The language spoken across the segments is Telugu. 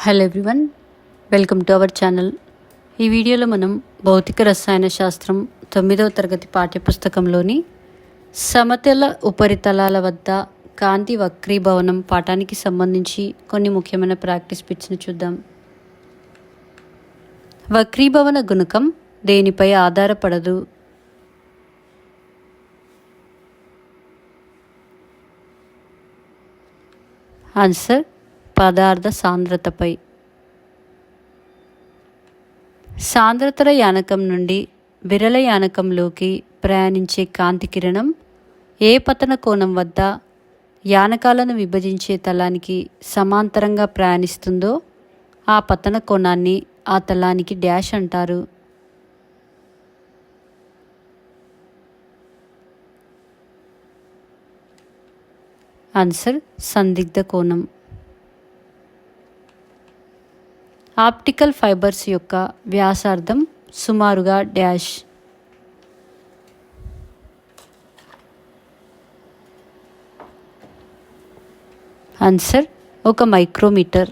Hello everyone, welcome to our channel. ఈ వీడియోలో మనం భౌతిక రసాయన శాస్త్రం 9వ తరగతి పాఠ్యపుస్తకంలోని సమతల ఉపరితలాల వద్ద కాంతి వక్రీభవనం పాఠానికి సంబంధించి కొన్ని ముఖ్యమైన ప్రాక్టీస్ బిట్స్ని చూద్దాం. వక్రీభవన గుణకం దేనిపై ఆధారపడదు? ఆన్సర్ పదార్థ సాంద్రతపై. సాంద్రతర యానకం నుండి విరల యానకంలోకి ప్రయాణించే కాంతి కిరణం ఏ పతన కోణం వద్ద యానకాలను విభజించే తలానికి సమాంతరంగా ప్రయాణిస్తుందో ఆ పతన కోణాన్ని ఆ తలానికి డాష్ అంటారు. ఆన్సర్ సందిగ్ధ కోణం. ఆప్టికల్ ఫైబర్స్ యొక్క వ్యాసార్థం సుమారుగా డాష్. Answer 1 micrometer.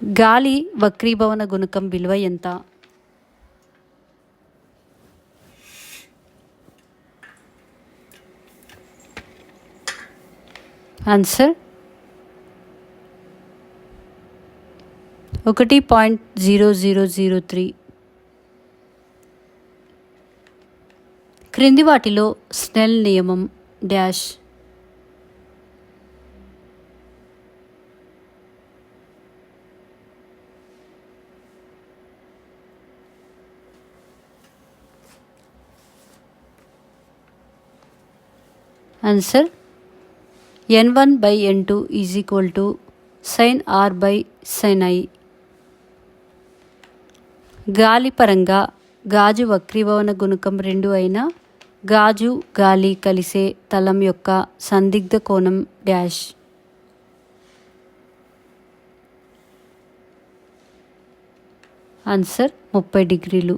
గాలి వక్రీభవన గుణకం విలువ ఎంత? ఆన్సర్ 1.0003. క్రింది వాటిలో స్నెల్ నియమం dash. Answer N1/N2 sin R/sin I. గాలి పరంగా గాజు వక్రీభవన గుణకం 2 అయిన గాజు గాలి కలిసే తలం యొక్క సందిగ్ధ కోణం డాష్. ఆన్సర్ 30 డిగ్రీలు.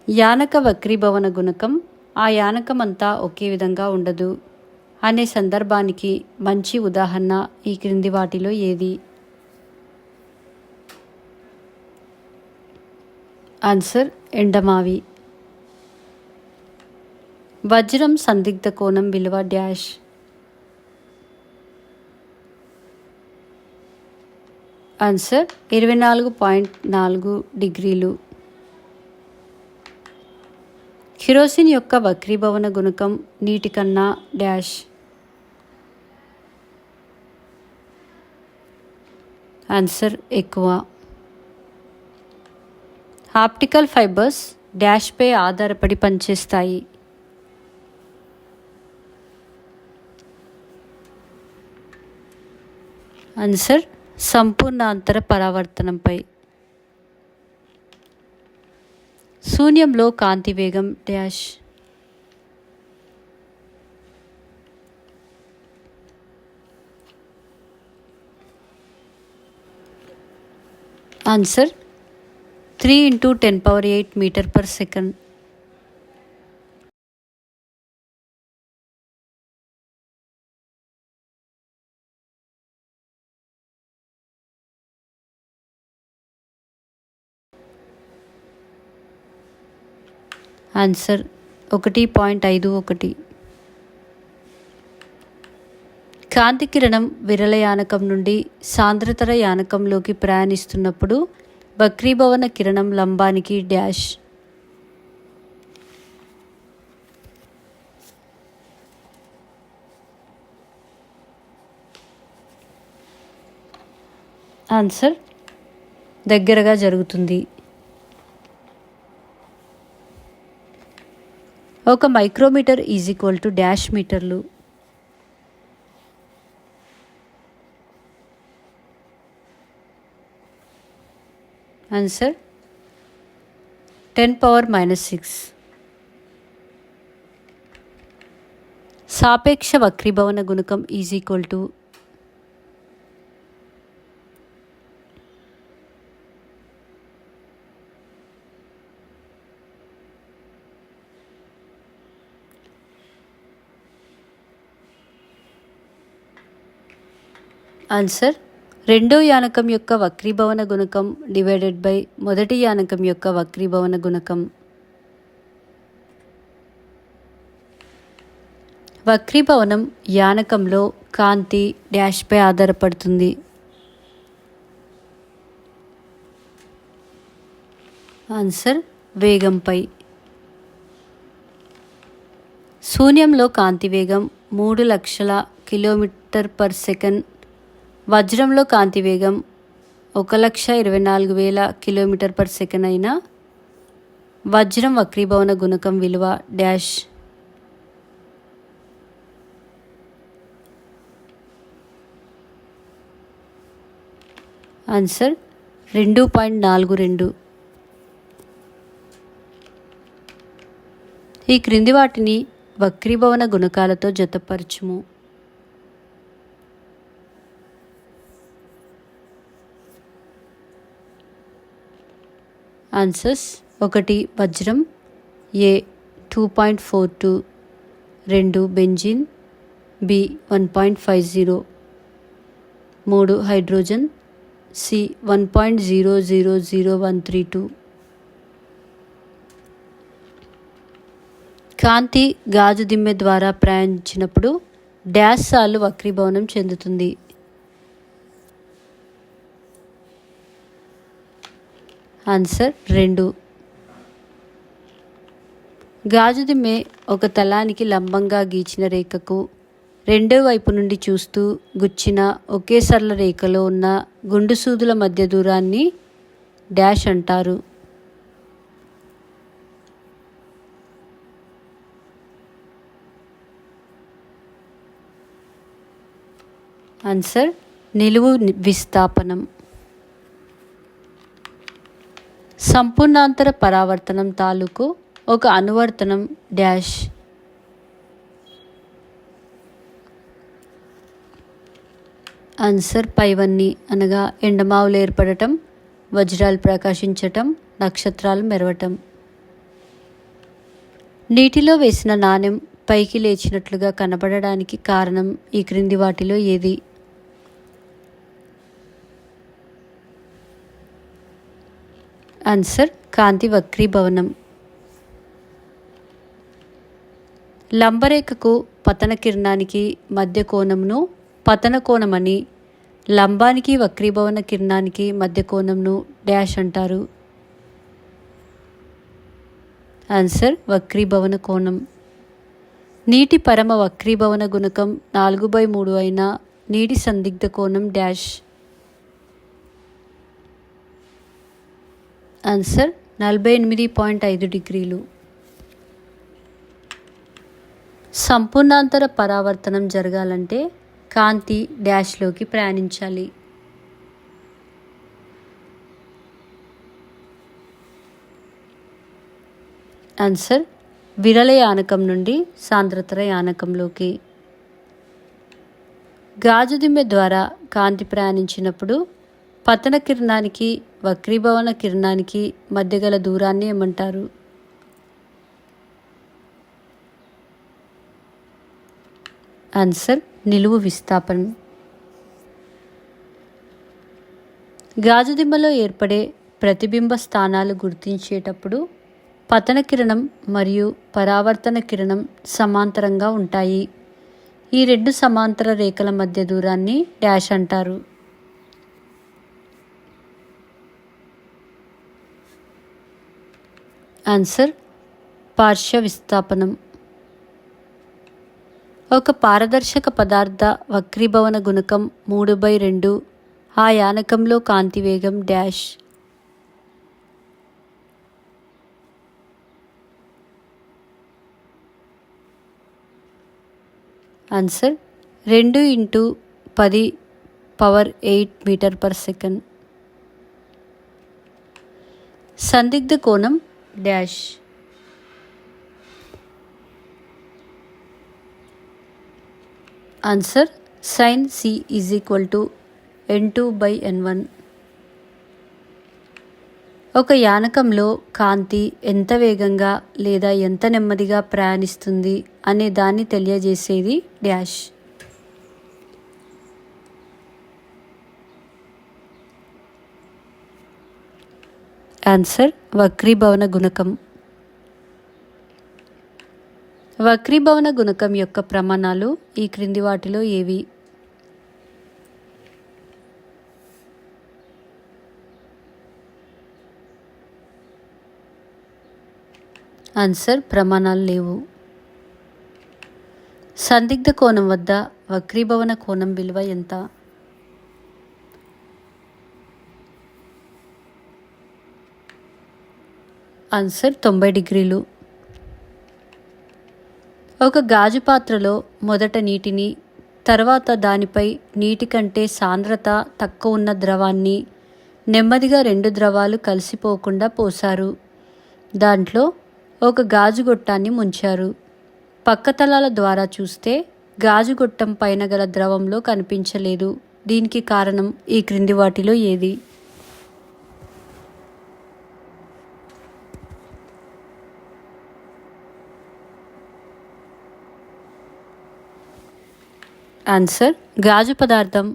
యానక వక్రీభవన గుణకం ఆ యానకం అంతా ఒకే విధంగా ఉండదు అనే సందర్భానికి మంచి ఉదాహరణ ఈ క్రింది వాటిలో ఏది? ఆన్సర్ ఎండమావి. వజ్రం సందిగ్ధ కోణం విలువ డాష్. ఆన్సర్ 24.4 డిగ్రీలు. కిరోసిన్ యొక్క వక్రీభవన గుణకం నీటి కన్నా డాష్. ఆన్సర్ ఎక్కువ. ఆప్టికల్ ఫైబర్స్ డాష్పై ఆధారపడి పనిచేస్తాయి. ఆన్సర్ సంపూర్ణాంతర పరావర్తనంపై. శూన్యంలో కాంతి వేగం dash. Answer 3 × 10⁸ metre per second. Answer 1.51. కాంతి కిరణం విరల యానకం నుండి సాంద్రతర యానకంలోకి ప్రయాణిస్తున్నప్పుడు వక్రీభవన కిరణం లంబానికి డాష్. ఆన్సర్ దగ్గరగా జరుగుతుంది. 1 మైక్రోమీటర్ డాష్ మీటర్లు. ఆన్సర్ 10⁻⁻⁶. సాపేక్ష వక్రీభవన గుణకం ఆన్సర్ రెండో యానకం యొక్క వక్రీభవన గుణకం డివైడెడ్ బై మొదటి యానకం యొక్క వక్రీభవన గుణకం. వక్రీభవనం యానకంలో కాంతి డాష్పై ఆధారపడుతుంది. ఆన్సర్ వేగంపై. శూన్యంలో కాంతి వేగం 3,00,000 km/s. వజ్రంలో కాంతి వేగం 1,24,000 km/s అయిన వజ్రం వక్రీభవన గుణకం విలువ డాష్. ఆన్సర్ 2.42. ఈ క్రింది వాటిని వక్రీభవన గుణకాలతో జతపరచుము. ఆన్సర్స్: 1 వజ్రం ఏ 2.42, 2 బెంజిన్ బి 1.50, 3 హైడ్రోజన్ సి 1.000132. కాంతి గాజు దిమ్మె ద్వారా ప్రయాణించినప్పుడు డాష్ సార్లు వక్రీభవనం చెందుతుంది. ఆన్సర్ 2. గాజు దిమ్మె ఒక తలానికి లంబంగా గీచిన రేఖకు రెండో వైపు నుండి చూస్తూ గుచ్చిన ఒకే సరళ రేఖలో ఉన్న గుండు సూదుల మధ్య దూరాన్ని డాష్ అంటారు. ఆన్సర్ నిలువు విస్థాపనం. సంపూర్ణాంతర పరావర్తనం తాలూకు ఒక అనువర్తనం డాష్. ఆన్సర్ పైవన్నీ అనగా ఎండమావులు ఏర్పడటం, వజ్రాలు ప్రకాశించటం, నక్షత్రాలు మెరవటం. నీటిలో వేసిన నాణెం పైకి లేచినట్లుగా కనబడడానికి కారణం ఈ క్రింది వాటిలో ఏది? ఆన్సర్ కాంతి వక్రీభవనం. లంబరేఖకు పతన కిరణానికి మధ్య కోణంను పతన కోణమని, లంబానికి వక్రీభవన కిరణానికి మధ్య కోణంను డాష్ అంటారు. ఆన్సర్ వక్రీభవన కోణం. నీటి పరమ వక్రీభవన గుణకం 4/3 అయిన నీటి సందిగ్ధ కోణం డాష్. ఆన్సర్ 48.5 డిగ్రీలు. సంపూర్ణాంతర పరావర్తనం జరగాలంటే కాంతి డాష్లోకి ప్రయాణించాలి. ఆన్సర్ విరళ యానకం నుండి సాంద్రతర యానకంలోకి. గాజు దిమ్మె ద్వారా కాంతి ప్రయాణించినప్పుడు పతన కిరణానికి వక్రీభవన కిరణానికి మధ్య గల దూరాన్ని ఏమంటారు? ఆన్సర్ నిలువు విస్థాపనం. గాజు దిమ్మలో ఏర్పడే ప్రతిబింబ స్థానాలు గుర్తించేటప్పుడు పతన కిరణం మరియు పరావర్తన కిరణం సమాంతరంగా ఉంటాయి. ఈ రెండు సమాంతర రేఖల మధ్య దూరాన్ని డాష్ అంటారు. ఆన్సర్ పార్శ్వ విస్థాపనం. ఒక పారదర్శక పదార్థ వక్రీభవన గుణకం 3/2. ఆ యానకంలో కాంతి వేగం డాష్. ఆన్సర్ 2 × 10⁸ మీటర్/సెకండ్. సందిగ్ధ కోణం dash. Answer sin C = n2/n1. ఒక యానకంలో కాంతి ఎంత వేగంగా లేదా ఎంత నెమ్మదిగా ప్రయాణిస్తుంది అనే దాన్ని తెలియజేసేది డాష్. ఆన్సర్ వక్రీభవన గుణకం. వక్రీభవన గుణకం యొక్క ప్రమాణాలు ఈ క్రింది వాటిలో ఏవి? ఆన్సర్ ప్రమాణాలు లేవు. సందిగ్ధ కోణం వద్ద వక్రీభవన కోణం విలువ ఎంత? ఆన్సర్ 90 డిగ్రీలు. ఒక గాజు పాత్రలో మొదట నీటిని, తర్వాత దానిపై నీటి కంటే సాంద్రత తక్కువ ఉన్న ద్రవాన్ని నెమ్మదిగా 2 ద్రవాలు కలిసిపోకుండా పోశారు. దాంట్లో ఒక గాజు గొట్టాన్ని ముంచారు. పక్కతలాల ద్వారా చూస్తే గాజు గొట్టం పైన గల ద్రవంలో కనిపించలేదు. దీనికి కారణం ఈ క్రింది వాటిలో ఏది? ఆన్సర్ గాజు పదార్థం,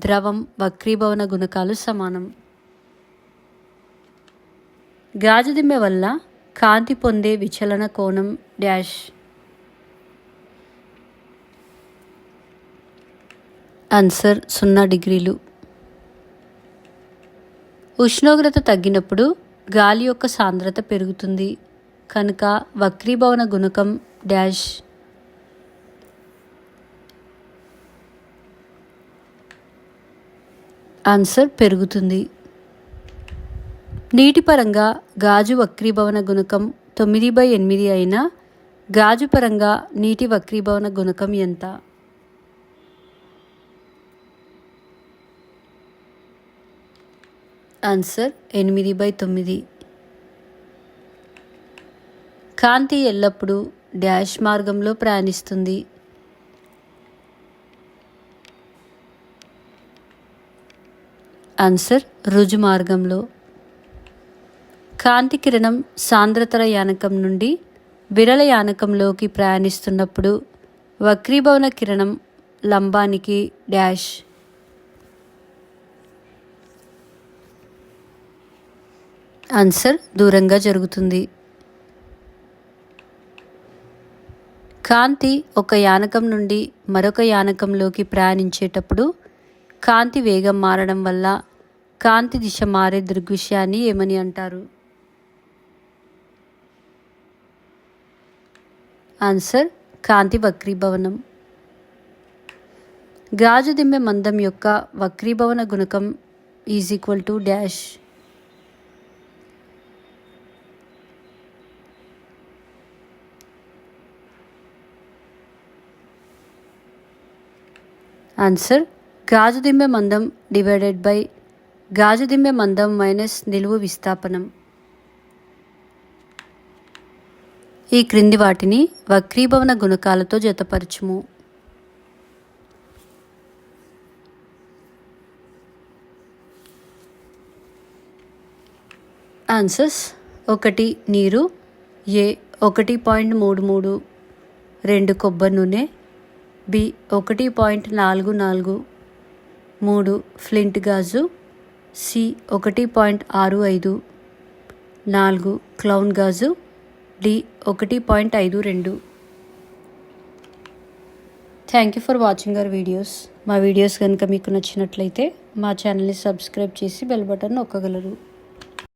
ద్రవం, వక్రీభవన గుణకాలు సమానం. గాజు దిమ్మె వల్ల కాంతి పొందే విచలన కోణం డాష్. ఆన్సర్ 0 డిగ్రీలు. ఉష్ణోగ్రత తగ్గినప్పుడు గాలి యొక్క సాంద్రత పెరుగుతుంది కనుక వక్రీభవన గుణకం డాష్. ఆన్సర్ పెరుగుతుంది. నీటి పరంగా గాజు వక్రీభవన గుణకం 9/8 అయినా గాజు పరంగా నీటి వక్రీభవన గుణకం ఎంత? ఆన్సర్ 8/9. కాంతి ఎల్లప్పుడూ డాష్ మార్గంలో ప్రయాణిస్తుంది. ఆన్సర్ రుజు మార్గంలో. కాంతి కిరణం సాంద్రతర యానకం నుండి విరళ యానకంలోకి ప్రయాణిస్తున్నప్పుడు వక్రీభవన కిరణం లంబానికి డాష్. ఆన్సర్ దూరంగా జరుగుతుంది. కాంతి ఒక యానకం నుండి మరొక యానకంలోకి ప్రయాణించేటప్పుడు కాంతి వేగం మారడం వల్ల కాంతి దిశ మారే దృగ్విషయాన్ని ఏమని అంటారు? ఆన్సర్ కాంతి వక్రీభవనం. గాజు దిమ్మె మందం యొక్క వక్రీభవన గుణకం = డాష్. ఆన్సర్ గాజు దిమ్మె మందం / గాజు దిమ్మె మందం - నిలువు విస్థాపనం. ఈ క్రింది వాటిని వక్రీభవన గుణకాలతో జతపరచుము. ఆన్సర్స్: 1 నీరు, A 1.33, 2 కొబ్బరి నూనె, B 1.44, 3 ఫ్లింట్ గాజు, C 1.65, 4 క్లౌన్ గాజు, D 1.52. Thank you for watching our videos. మా వీడియోస్ కనుక మీకు నచ్చినట్లయితే మా ఛానల్ని సబ్స్క్రైబ్ చేసి బెల్ బటన్ నొక్కగలరు.